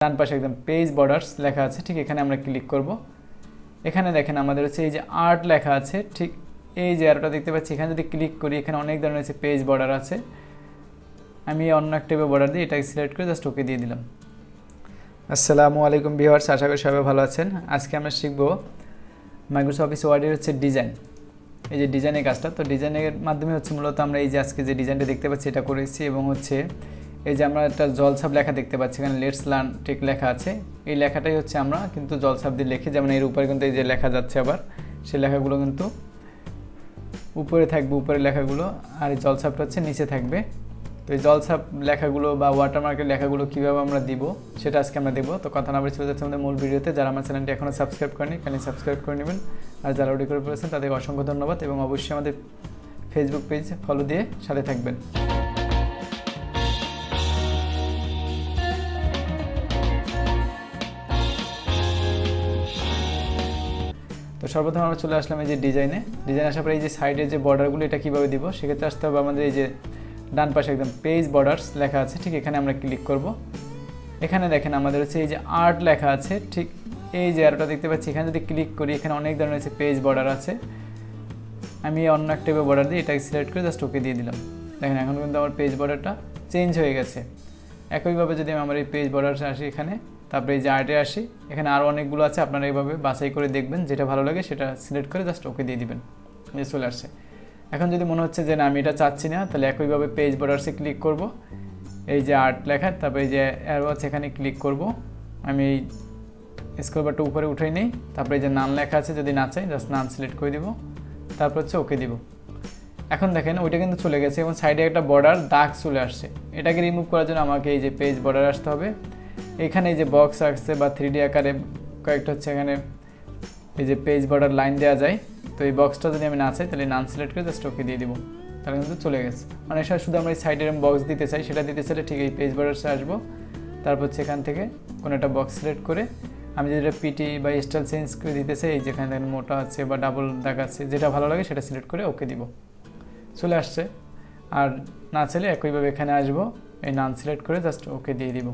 ডান পাশে একদম page borders লেখা আছে, ঠিক এখানে আমরা ক্লিক করব। এখানে দেখেন আমাদের হচ্ছে এই যে আর্ট লেখা আছে, ঠিক এই যে অ্যারোটা দেখতে পাচ্ছি, এখানে যদি ক্লিক করি এখানে অনেক ধরনের হচ্ছে পেজ বর্ডার আছে। আমি অন্য একটা বর্ডার দিয়ে এটাকে সিলেক্ট করে জাস্ট ওকে দিয়ে দিলাম। আসসালামু আলাইকুম ভিউয়ার্স, আশা করি সবাই ভালো আছেন। আজকে আমরা শিখব মাইক্রোসফট অফিস ওয়ার্ডের হচ্ছে ডিজাইন, এই যে ডিজাইনের কাজটা। তো ডিজাইনের মাধ্যমে হচ্ছে মূলত আমরা এই যে আজকে যে ডিজাইনটা দেখতে পাচ্ছি এটা করেছি, এবং হচ্ছে এই যে আমরা একটা জলছাপ লেখা দেখতে পাচ্ছি, এখানে লেটস লার্ন টেক লেখা আছে। এই লেখাটাই হচ্ছে আমরা কিন্তু জলছাপ দিয়ে লিখি, যেমন এর উপরে কিন্তু এই যে লেখা যাচ্ছে, আবার সেই লেখাগুলো কিন্তু উপরে থাকবে, উপরে লেখাগুলো, আর এই জলছাপটা হচ্ছে নিচে থাকবে। তো এই জলছাপ লেখাগুলো বা ওয়াটারমার্কের লেখাগুলো কীভাবে আমরা দিব সেটা আজকে আমরা দেবো। তো কথা না বলে চলে যাচ্ছে আমাদের মূল ভিডিওতে। যারা আমার চ্যানেলটি এখনও সাবস্ক্রাইব করেনি কাইন্ডলি সাবস্ক্রাইব করে নেবেন, আর যারা অলরেডি করে ফেলেছেন তাদেরকে অসংখ্য ধন্যবাদ, এবং অবশ্যই আমাদের ফেসবুক পেজ ফলো দিয়ে সাথে থাকবেন। তো সর্বপ্রথম আমরা চলে আসলাম এই যে ডিজাইন আসার পরে এই যে সাইডের যে বর্ডারগুলো এটা কীভাবে দিব, সেক্ষেত্রে আসতে হবে আমাদের এই যে ডান পাশে একদম পেজ বর্ডার্স লেখা আছে, ঠিক এখানে আমরা ক্লিক করব। এখানে দেখেন আমাদের হচ্ছে এই যে আর্ট লেখা আছে, ঠিক এই যে অ্যারোটা দেখতে পাচ্ছি, এখানে যদি ক্লিক করি এখানে অনেক ধরনের হচ্ছে পেজ বর্ডার আছে। আমি অন্য একটা বর্ডার দিয়ে এটাকে সিলেক্ট করে জাস্ট ওকে দিয়ে দিলাম। দেখেন এখন কিন্তু আমার পেজ বর্ডারটা চেঞ্জ হয়ে গেছে। একইভাবে যদি আমি আমার এই পেজ বর্ডার আসি এখানে, তারপরে এই যে আর্টে আসি, এখানে আরও অনেকগুলো আছে, আপনারা এইভাবে বাছাই করে দেখবেন, যেটা ভালো লাগে সেটা সিলেক্ট করে জাস্ট ওকে দিয়ে দিবেন, যে চলে আসছে। এখন যদি মনে হচ্ছে যে না আমি এটা চাচ্ছি না, তাহলে একইভাবে পেজ বর্ডার্সে ক্লিক করব, এই যে আর্ট লেখা, তারপরে এই যে অ্যারো আছে এখানে ক্লিক করব। আমি এই স্ক্রল বারটা উপরে উঠাই নিই, তারপরে এই যে নান লেখা আছে, যদি না চাই জাস্ট নান সিলেক্ট করে দিব, তারপর হচ্ছে ওকে দিব। এখন দেখেন ওইটা কিন্তু চলে গেছে, এবং সাইডে একটা বর্ডার দাগ চলে আসছে। এটাকে রিমুভ করার জন্য আমাকে এই যে পেজ বর্ডার আসতে হবে। এখানে এই যে বক্স আসছে বা 3D আকারে কয়েকটা হচ্ছে এখানে এই যে পেজ বর্ডার লাইন দেওয়া যায়। তো এই বক্সটা যদি আমি না চাই তাহলে নান সিলেক্ট করে জাস্ট ওকে দিয়ে দিব, তাহলে কিন্তু চলে গেছে। অনেক সময় শুধু আমরা এই সাইডের বক্স দিতে চাই, সেটা দিতে চাইলে ঠিক এই পেজ বর্ডারসে আসবো, তারপর হচ্ছে এখান থেকে কোনো একটা বক্স সিলেক্ট করে আমি যেটা পিটি বা স্টাইল চেঞ্জ করে দিতে চাই, এই যেখানে দেখেন মোটা আছে বা ডাবল দাগ আছে, যেটা ভালো লাগে সেটা সিলেক্ট করে ওকে দিব, চলে আসছে। আর না চাইলে একইভাবে এখানে আসবো, এই নান সিলেক্ট করে জাস্ট ওকে দিয়ে দিব।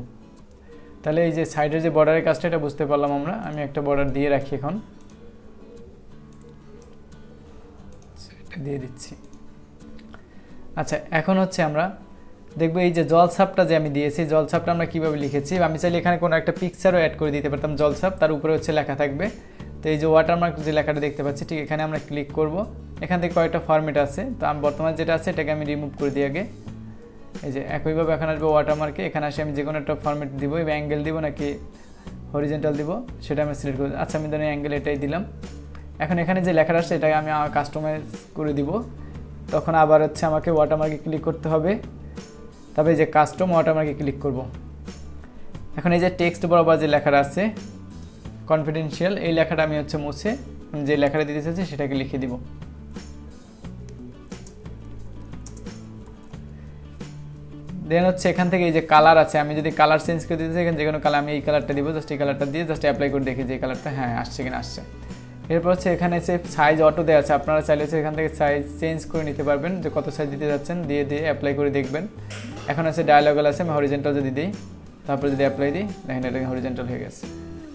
তাহলে এই যে সাইডের যে বর্ডারের কাজটা এটা বুঝতে পারলাম আমরা। আমি একটা বর্ডার দিয়ে রাখি, এখন এটা দিয়ে দিচ্ছি। আচ্ছা, এখন হচ্ছে আমরা দেখবো এই যে জলছাপটা যে আমি দিয়েছি, জলছাপটা আমরা কীভাবে লিখেছি। আমি চাইলে এখানে কোনো একটা পিকচারও অ্যাড করে দিতে পারতাম জলছাপ, তার উপরে হচ্ছে লেখা থাকবে। তো এই যে ওয়াটারমার্ক যে লেখাটা দেখতে পাচ্ছি, ঠিক এখানে আমরা ক্লিক করব। এখান থেকে কয়েকটা ফরম্যাট আছে, তো আমি বর্তমানে যেটা আছে এটাকে আমি রিমুভ করে দিই আগে। এই যে একইভাবে এখন আসবো ওয়াটারমার্কে, এখানে আসে আমি যে কোনো একটা ফরম্যাট দিব, এবং অ্যাঙ্গেল দিব নাকি হরিজেন্টাল দিব সেটা আমি সিলেক্ট করব। আচ্ছা, আমি ধরেন অ্যাঙ্গেল এটাই দিলাম। এখন এখানে যে লেখাটা আসছে এটাকে আমি কাস্টমাইজ করে দিব। তখন আবার হচ্ছে আমাকে ওয়াটারমার্কে ক্লিক করতে হবে, তবে যে কাস্টম ওয়াটারমার্কে ক্লিক করব। এখন এই যে টেক্সট বরাবর যে লেখাটা আছে কনফিডেন্সিয়াল, এই লেখাটা আমি হচ্ছে মুছে যে লেখাটা দিতে চাইছি সেটাকে লিখে দিব। দেন হচ্ছে এখান থেকে এই যে কালার আছে, আমি যদি কালার চেঞ্জ করে দিতে চাই এখানে যে কোনো কালার, আমি এই কালারটা দিব, জাস্ট এই কালারটা দিয়ে জাস্ট অ্যাপ্লাই করে দেখি যে এই কালারটা হ্যাঁ আসছে কিনা আসছে। এরপর হচ্ছে এখানে হচ্ছে সাইজ অটো দেওয়া আছে, আপনারা চাইলে হচ্ছে এখান থেকে সাইজ চেঞ্জ করে নিতে পারবেন, যে কত সাইজ দিতে যাচ্ছেন, দিয়ে অ্যাপ্লাই করে দেখবেন। এখন আছে ডায়ালগাল আছে, আমি হরিজেন্টাল যদি দিই, তারপর যদি অ্যাপ্লাই দিই, দেখেন এটা হরিজেন্টাল হয়ে গেছে।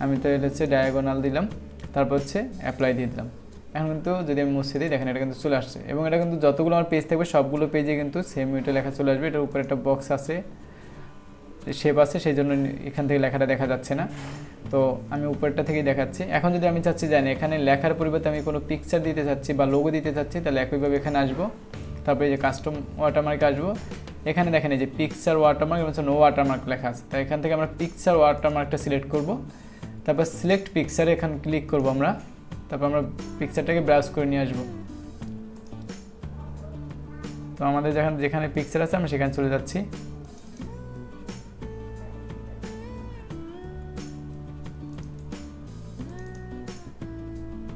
আমি তো এটা হচ্ছে ডায়াগোনাল দিলাম, তারপর হচ্ছে অ্যাপ্লাই দিয়ে দিলাম। এখন কিন্তু যদি আমি মুছে দিই, দেখেন এটা কিন্তু চলে আসছে, এবং এটা কিন্তু যতগুলো আমার পেজ থাকবে সবগুলো পেজে কিন্তু সেম ওইটা লেখা চলে আসবে। এটার উপরে একটা বক্স আছে, শেপ আছে, সেই জন্য এখান থেকে লেখাটা দেখা যাচ্ছে না। তো আমি উপরটা থেকেই দেখাচ্ছি। এখন যদি আমি চাচ্ছি জানি এখানে লেখার পরিবর্তে আমি কোনো পিকচার দিতে চাচ্ছি বা লোগো দিতে চাচ্ছি, তাহলে একইভাবে এখানে আসবো, তারপরে এই যে কাস্টম ওয়াটারমার্কে আসবো। এখানে দেখেন এই যে পিকচার ওয়াটারমার্ক এবং নো ওয়াটারমার্ক লেখা আছে, তাই এখান থেকে আমরা পিকচার ওয়াটারমার্কটা সিলেক্ট করব। তারপর সিলেক্ট পিকচারে এখানে ক্লিক করব আমরা, তারপর আমরা পিকচারটাকে ব্রাউজ করে নিয়ে আসবো। তো আমাদের যেখানে পিকচার আছে আমরা সেখানে চলে যাচ্ছি।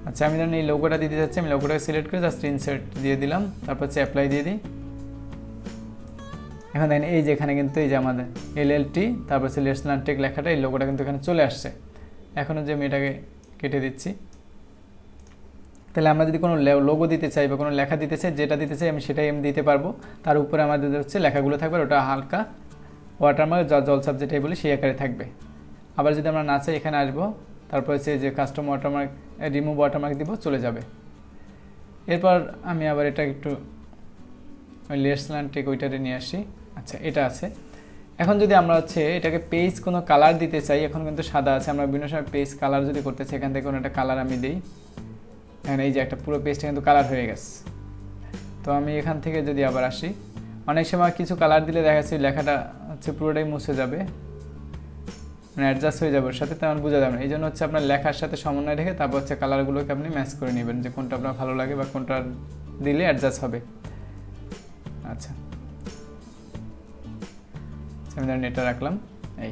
আচ্ছা, আমি ধরেন এই লোগোটা দিতে চাচ্ছি, আমি লোগোটাকে সিলেক্ট করে জাস্ট ইনসার্ট দিয়ে দিলাম, তারপর হচ্ছে অ্যাপ্লাই দিয়ে দিই। এখন দেখেন এই যে এখানে কিন্তু এই যে আমাদের LLT তারপর হচ্ছে লেটস লার্ন টেক লেখাটা, এই লোগোটা কিন্তু এখানে চলে আসছে। এখনও যে আমি এটাকে কেটে দিচ্ছি। তাহলে আমরা যদি কোনো লোগো দিতে চাই বা কোনো লেখা দিতে চাই, যেটা দিতে চাই আমি সেটাই আমি দিতে পারবো। তার উপরে আমাদের হচ্ছে লেখাগুলো থাকবে, ওটা হালকা ওয়াটারমার্ক জলছাপ যেটাই বলি সেই আকারে থাকবে। আবার যদি আমরা না চাই এখানে আসবো, তারপর হচ্ছে যে কাস্টম ওয়াটারমার্ক রিমুভ ওয়াটারমার্ক দিব, চলে যাবে। এরপর আমি আবার এটা একটু ওই লেটস লার্ন টেক ওইটারে নিয়ে আসি। আচ্ছা, এটা আছে। এখন যদি আমরা হচ্ছে এটাকে পেজ কোনো কালার দিতে চাই, এখন কিন্তু সাদা আছে, আমরা বিভিন্ন সময় পেজ কালার যদি করতে চাই, এখান থেকে কোনো একটা কালার আমি দিই। এখানে এই যে একটা পুরো পেজটা কিন্তু কালার হয়ে গেছে। তো আমি এখান থেকে যদি আবার আসি, অনেক সময় কিছু কালার দিলে দেখা যাচ্ছে লেখাটা হচ্ছে পুরোটাই মুছে যাবে, মানে অ্যাডজাস্ট হয়ে যাবে ওর সাথে, তেমন বোঝা যাবে না। এই জন্য হচ্ছে আপনার লেখার সাথে সমন্বয় রেখে তারপর হচ্ছে কালারগুলোকে আপনি ম্যাচ করে নেবেন, যে কোনটা আপনার ভালো লাগে বা কোনটা দিলে অ্যাডজাস্ট হবে। আচ্ছা, আমি ধরেন এটা রাখলাম। এই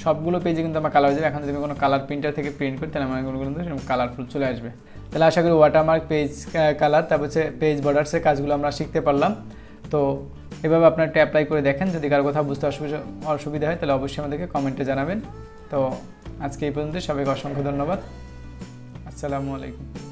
সবগুলো পেজে কিন্তু আমার কালার হয়ে যাবে। এখন যদি আমি কোনো কালার প্রিন্টার থেকে প্রিন্ট করি, তাহলে আমার এগুলো কিন্তু সেরকম কালারফুল চলে আসবে। তাহলে আশা করি ওয়াটারমার্ক, পেজ কালার, তারপর হচ্ছে পেজ বর্ডার্সের কাজগুলো আমরা শিখতে পারলাম। তো এভাবে আপনার একটা অ্যাপ্লাই করে দেখেন। যদি কারো কোথাও বুঝতে অসুবিধা হয় তাহলে অবশ্যই আমাদেরকে কমেন্টে জানাবেন। তো আজকে এই পর্যন্ত, সবাইকে অসংখ্য ধন্যবাদ। আসসালামু আলাইকুম।